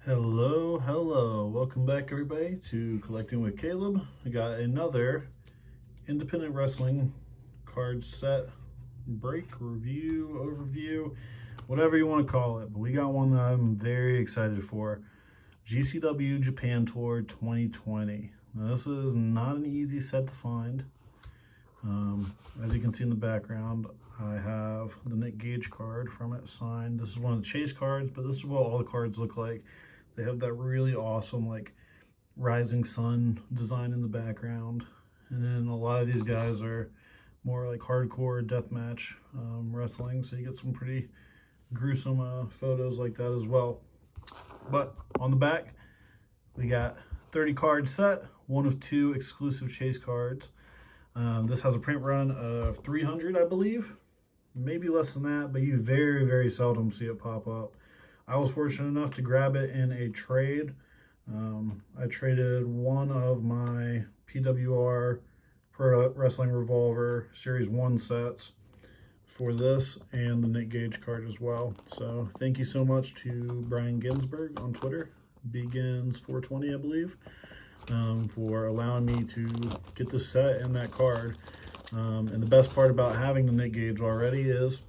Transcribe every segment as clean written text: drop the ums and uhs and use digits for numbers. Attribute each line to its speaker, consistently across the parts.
Speaker 1: Hello. Welcome back, everybody, to Collecting with Caleb. I got another independent wrestling card set break, review, overview, whatever you want to call it. But we got one that I'm very excited for. GCW Japan Tour 2020. Now, this is not an easy set to find. As you can see in the background, I have the Nick Gage card from it signed. This is one of the chase cards, but this is what all the cards look like. They have that really awesome like rising sun design in the background. And then a lot of these guys are more like hardcore deathmatch wrestling, so you get some pretty gruesome photos like that as well. But on the back, we got 30 card set, one of 2 exclusive chase cards. This has a print run of 300, I believe, maybe less than that, but you very seldom see it pop up. I was fortunate enough to grab it in a trade. I traded one of my PWR Pro Wrestling Revolver Series 1 sets for this and the Nick Gage card as well. So thank you so much to Brian Ginsberg on Twitter, Begins420, I believe, for allowing me to get this set and that card. And the best part about having the Nick Gage already is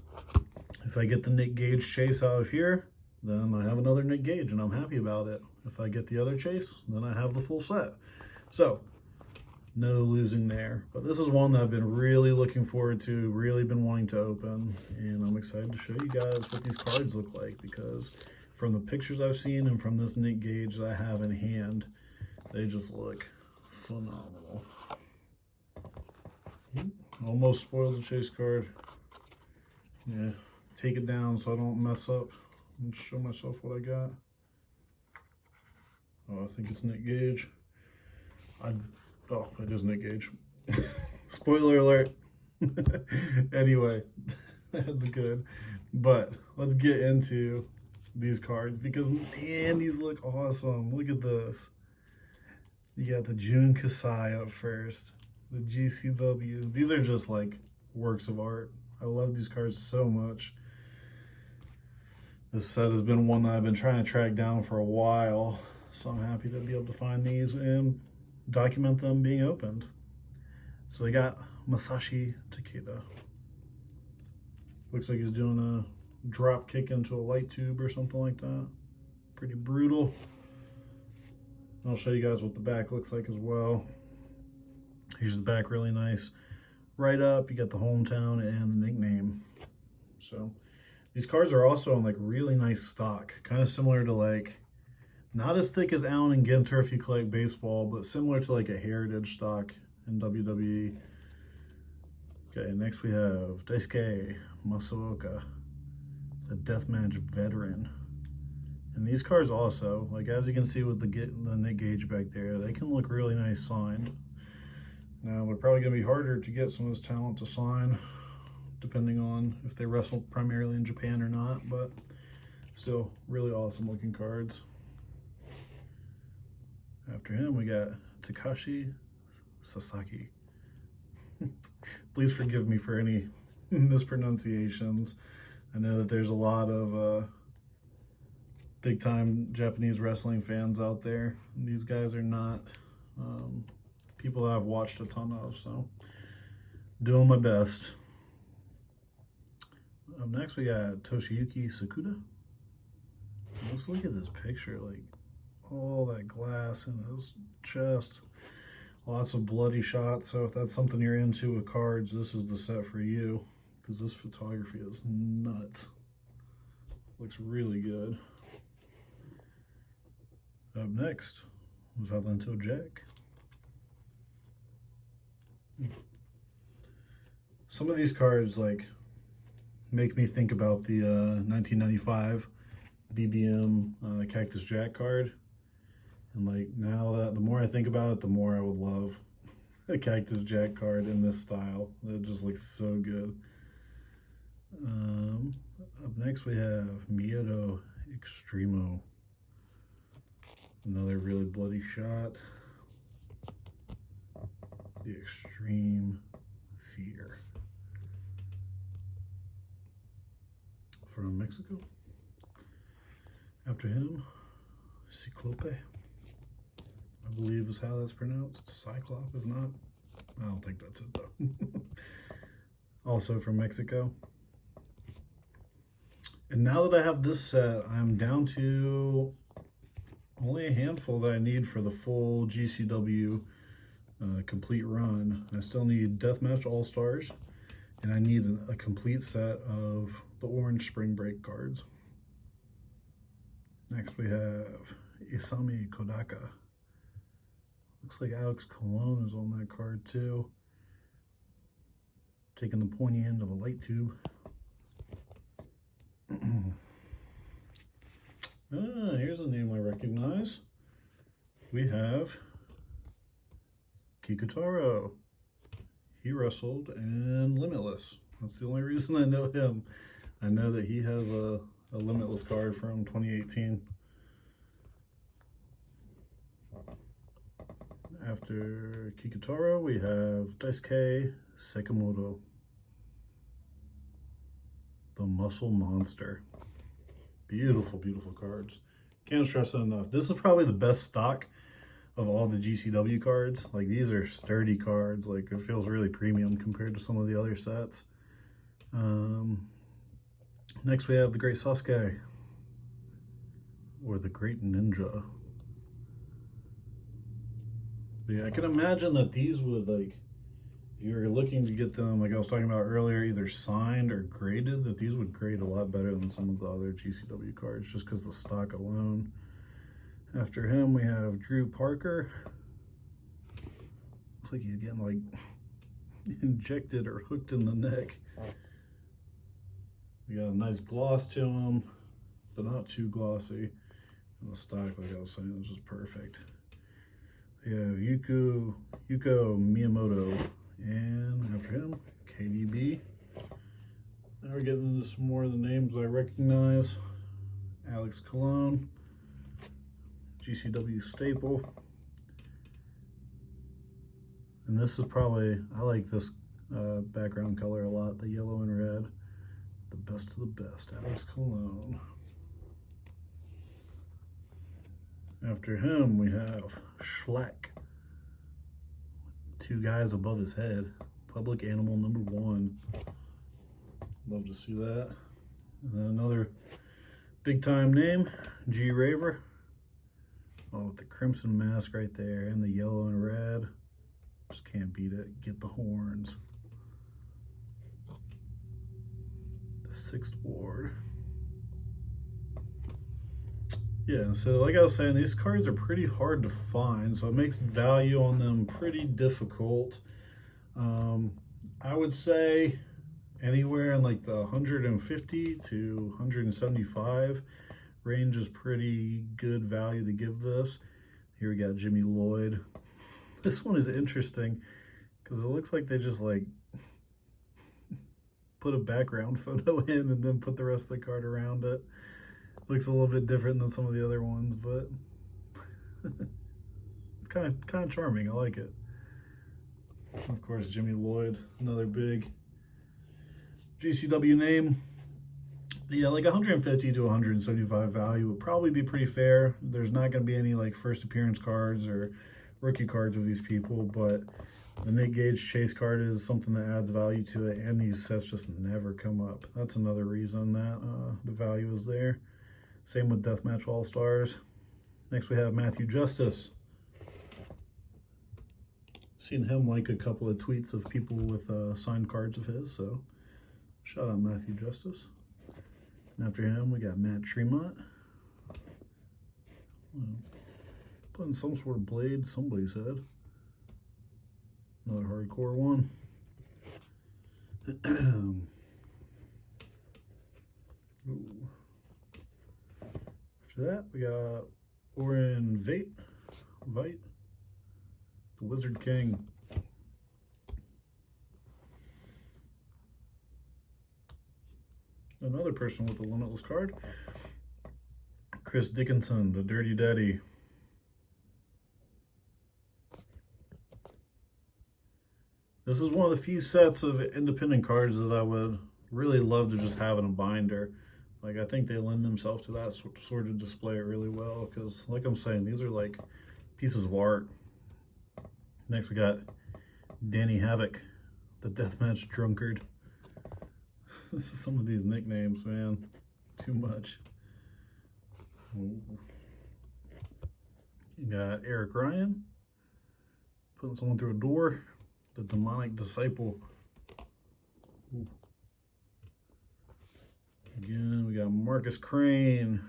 Speaker 1: if I get the Nick Gage chase out of here, then I have another Nick Gage and I'm happy about it. If I get the other chase, then I have the full set. So no losing there. But this is one that I've been really looking forward to, really been wanting to open, and I'm excited to show you guys what these cards look like, because from the pictures I've seen and from this Nick Gage that I have in hand, they just look phenomenal. Almost spoiled the chase card. Yeah, take it down so I don't mess up and show myself what I got. Oh, I think it's Nick Gage. Oh, it is Nick Gage. Spoiler alert. Anyway, that's good. But let's get into these cards because, man, these look awesome. Look at this. You got the Jun Kasai up first, the GCW. These are just like works of art. I love these cards so much. This set has been one that I've been trying to track down for a while, so I'm happy to be able to find these and document them being opened. So we got Masashi Takeda. Looks like he's doing a drop kick into a light tube or something like that. Pretty brutal. I'll show you guys what the back looks like as well. Here's the back, really nice. Right up, you got the hometown and the nickname. So these cards are also on like really nice stock, kind of similar to like, not as thick as Allen and Ginter if you collect baseball, but similar to like a heritage stock in WWE. Okay, next we have Daisuke Masaoka, the deathmatch veteran. And these cards also, like as you can see with the Nick Gage back there, they can look really nice signed. Now, they're probably going to be harder to get some of this talent to sign, depending on if they wrestle primarily in Japan or not, but still really awesome looking cards. After him, we got Takashi Sasaki. Please forgive me for any mispronunciations. I know that there's a lot of big-time Japanese wrestling fans out there. These guys are not people that I've watched a ton of, so doing my best. Up next, we got Toshiyuki Sakuda. Let's look at this picture, like all that glass in his chest. Lots of bloody shots, so if that's something you're into with cards, this is the set for you, because this photography is nuts. Looks really good. Up next, Valento Jack. Some of these cards like make me think about the 1995 BBM Cactus Jack card, and like now that the more I think about it, the more I would love a Cactus Jack card in this style. It just looks so good. Up next we have Miedo Extremo. Another really bloody shot. The Extreme Fear from Mexico. After him, Cyclope, I believe is how that's pronounced. Cyclop, if not. I don't think that's it though. Also from Mexico. And now that I have this set, I'm down to only a handful that I need for the full GCW complete run. I still need Deathmatch All-Stars, and I need a complete set of the orange Spring Break cards. Next we have Isami Kodaka. Looks like Alex Colon is on that card too. Taking the pointy end of a light tube. Here's a name I recognize. We have Kikutaro. He wrestled in Limitless. That's the only reason I know him. I know that he has a Limitless card from 2018. After Kikutaro, we have Daisuke Sekimoto, the Muscle Monster. Beautiful, beautiful cards. Can't stress it enough. This is probably the best stock of all the GCW cards. Like, these are sturdy cards. Like, it feels really premium compared to some of the other sets. Next we have the Great Sasuke, or the Great Ninja. But yeah, I can imagine that these would, like, if you were looking to get them, like I was talking about earlier, either signed or graded, that these would grade a lot better than some of the other GCW cards, just because the stock alone. After him, we have Drew Parker. Looks like he's getting, like, injected or hooked in the neck. We got a nice gloss to him, but not too glossy. And the stock, like I was saying, is just perfect. We have Yuko Miyamoto. And after him, KDB. Now we're getting into some more of the names I recognize. Alex Colon, GCW staple. And this is probably, I like this background color a lot, the yellow and red. The best of the best, Alex Colon. After him, we have Schlack. Two guys above his head. Public Animal #1. Love to see that. And then another big time name, G Raver. Oh, with the crimson mask right there and the yellow and red. Just can't beat it. Get the horns. The 6th Ward. Yeah, so like I was saying, these cards are pretty hard to find, so it makes value on them pretty difficult. I would say anywhere in like the 150 to 175 range is pretty good value to give this. Here we got Jimmy Lloyd. This one is interesting because it looks like they just like put a background photo in and then put the rest of the card around it. Looks a little bit different than some of the other ones, but it's kind of charming. I like it. Of course, Jimmy Lloyd, another big GCW name. Yeah, like 150 to 175 value would probably be pretty fair. There's not going to be any like first appearance cards or rookie cards of these people, but the Nick Gage chase card is something that adds value to it, and these sets just never come up. That's another reason that the value is there. Same with Deathmatch All-Stars. Next we have Matthew Justice. Seen him like a couple of tweets of people with signed cards of his, so shout out Matthew Justice. And after him we got Matt Tremont. Putting some sort of blade somebody's head. Another hardcore one. Ooh. After that, we got Oren Veit, the Wizard King. Another person with a Limitless card, Chris Dickinson, the Dirty Daddy. This is one of the few sets of independent cards that I would really love to just have in a binder. Like, I think they lend themselves to that sort of display really well, because like I'm saying, these are like pieces of art. Next we got Danny Havoc, the Deathmatch Drunkard. Some of these nicknames, man, too much. Ooh. You got Eric Ryan, putting someone through a door, the Demonic Disciple. Ooh. Again, we got Marcus Crane.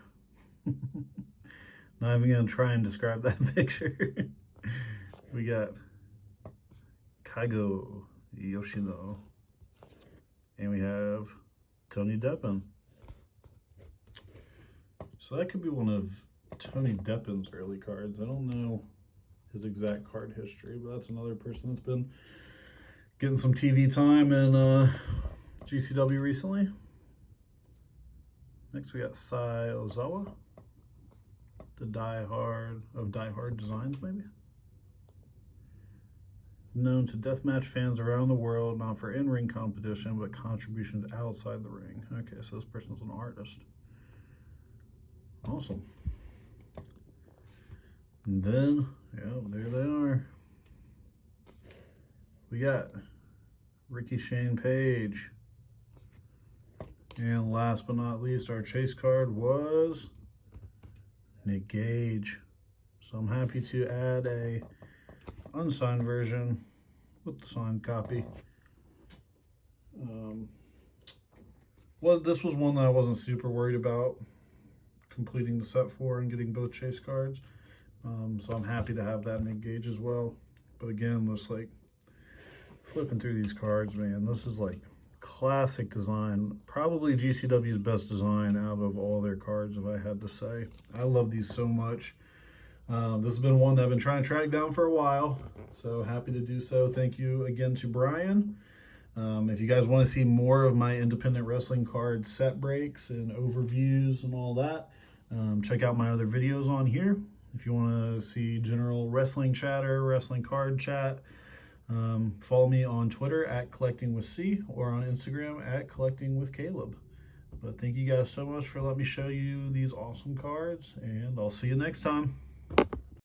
Speaker 1: Not even gonna try and describe that picture. We got Kaigo Yoshino. And we have Tony Deppen. So that could be one of Tony Deppen's early cards. I don't know his exact card history, but that's another person that's been getting some TV time in GCW recently. Next we got Sai Ozawa, the Die Hard Designs, maybe. Known to deathmatch fans around the world, not for in-ring competition, but contributions outside the ring. Okay, so this person's an artist. Awesome. And then, yeah, there they are. We got Ricky Shane Page. And last but not least, our chase card was Nick Gage. So I'm happy to add a unsigned version with the signed copy. This was one that I wasn't super worried about completing the set for and getting both chase cards. So I'm happy to have that Nick Gage as well. But again, just like flipping through these cards, man, this is like classic design. Probably GCW's best design out of all their cards, if I had to say. I love these so much. This has been one that I've been trying to track down for a while, so happy to do so. Thank you again to Brian. If you guys want to see more of my independent wrestling card set breaks and overviews and all that, check out my other videos on here. If you want to see general wrestling chatter, wrestling card chat, follow me on Twitter at CollectingWithC or on Instagram at CollectingWithCaleb. But thank you guys so much for letting me show you these awesome cards, and I'll see you next time.